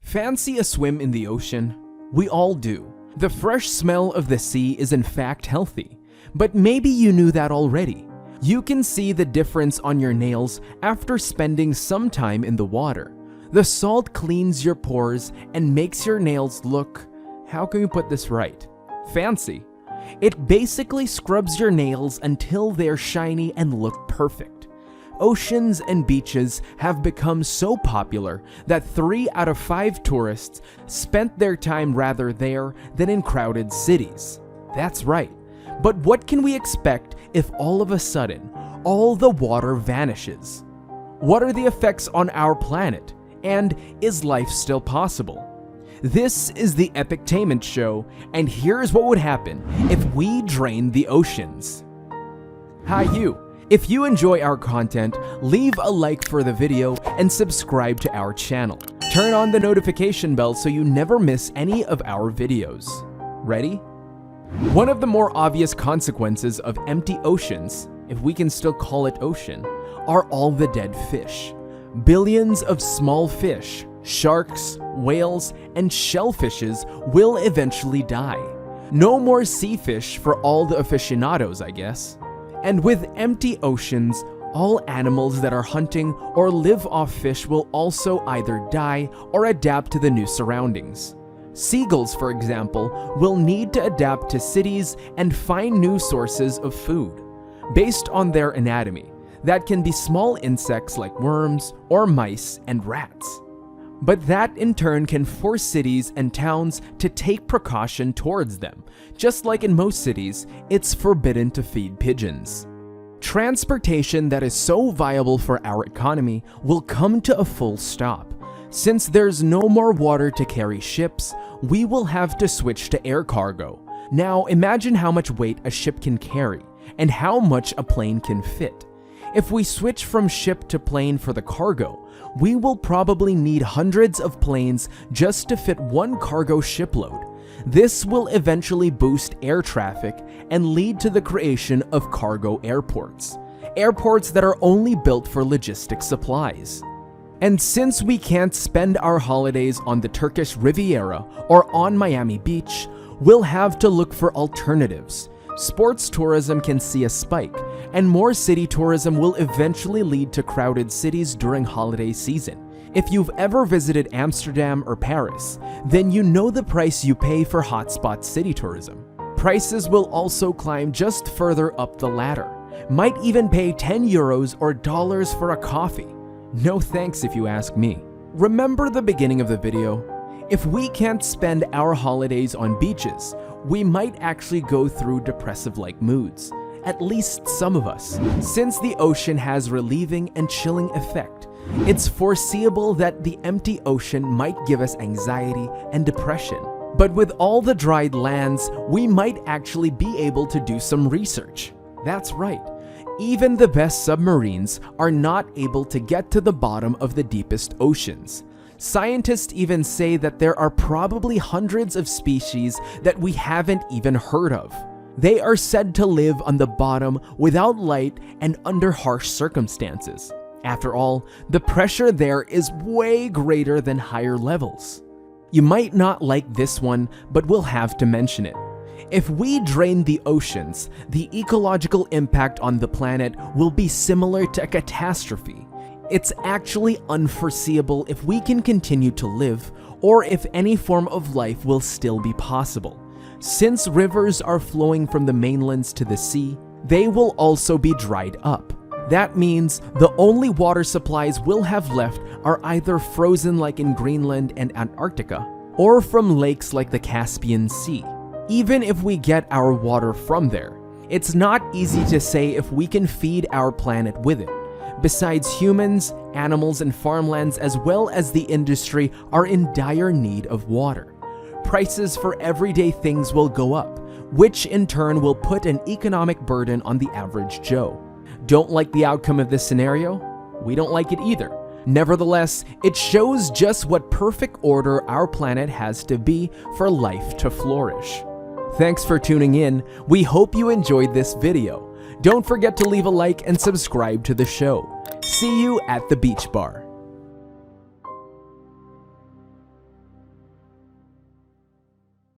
Fancy a swim in the ocean? We all do. The fresh smell of the sea is in fact healthy. But maybe you knew that already. You can see the difference on your nails after spending some time in the water. The salt cleans your pores and makes your nails look, how can we put this right? Fancy. It basically scrubs your nails until they're shiny and look perfect. Oceans and beaches have become so popular that 3 out of 5 tourists spent their time rather there than in crowded cities. That's right. But what can we expect if all of a sudden, all the water vanishes? What are the effects on our planet? And is life still possible? This is the Epictainment show, and here's what would happen if we drained the oceans. Hi you! If you enjoy our content, leave a like for the video and subscribe to our channel. Turn on the notification bell so you never miss any of our videos. Ready? One of the more obvious consequences of empty oceans, if we can still call it ocean, are all the dead fish. Billions of small fish, sharks, whales, and shellfishes will eventually die. No more sea fish for all the aficionados, I guess. And with empty oceans, all animals that are hunting or live off fish will also either die or adapt to the new surroundings. Seagulls, for example, will need to adapt to cities and find new sources of food. Based on their anatomy, that can be small insects like worms or mice and rats. But that in turn can force cities and towns to take precaution towards them. Just like in most cities, it's forbidden to feed pigeons. Transportation that is so viable for our economy will come to a full stop. Since there's no more water to carry ships, we will have to switch to air cargo. Now imagine how much weight a ship can carry and how much a plane can fit. If we switch from ship to plane for the cargo, we will probably need hundreds of planes just to fit one cargo shipload. This will eventually boost air traffic and lead to the creation of cargo airports. Airports that are only built for logistic supplies. And since we can't spend our holidays on the Turkish Riviera or on Miami Beach, we'll have to look for alternatives. Sports tourism can see a spike, and more city tourism will eventually lead to crowded cities during holiday season. If you've ever visited Amsterdam or Paris, then you know the price you pay for hotspot city tourism. Prices will also climb just further up the ladder. Might even pay 10 euros or dollars for a coffee. No thanks if you ask me. Remember the beginning of the video? If we can't spend our holidays on beaches, we might actually go through depressive-like moods. At least some of us. Since the ocean has relieving and chilling effect, it's foreseeable that the empty ocean might give us anxiety and depression. But with all the dried lands, we might actually be able to do some research. That's right. Even the best submarines are not able to get to the bottom of the deepest oceans. Scientists even say that there are probably hundreds of species that we haven't even heard of. They are said to live on the bottom without light and under harsh circumstances. After all, the pressure there is way greater than higher levels. You might not like this one, but we'll have to mention it. If we drain the oceans, the ecological impact on the planet will be similar to a catastrophe. It's actually unforeseeable if we can continue to live, or if any form of life will still be possible. Since rivers are flowing from the mainlands to the sea, they will also be dried up. That means the only water supplies we'll have left are either frozen like in Greenland and Antarctica, or from lakes like the Caspian Sea. Even if we get our water from there, it's not easy to say if we can feed our planet with it. Besides, humans, animals, and farmlands as well as the industry are in dire need of water. Prices for everyday things will go up, which in turn will put an economic burden on the average Joe. Don't like the outcome of this scenario? We don't like it either. Nevertheless, it shows just what perfect order our planet has to be for life to flourish. Thanks for tuning in. We hope you enjoyed this video. Don't forget to leave a like and subscribe to the show. See you at the beach bar.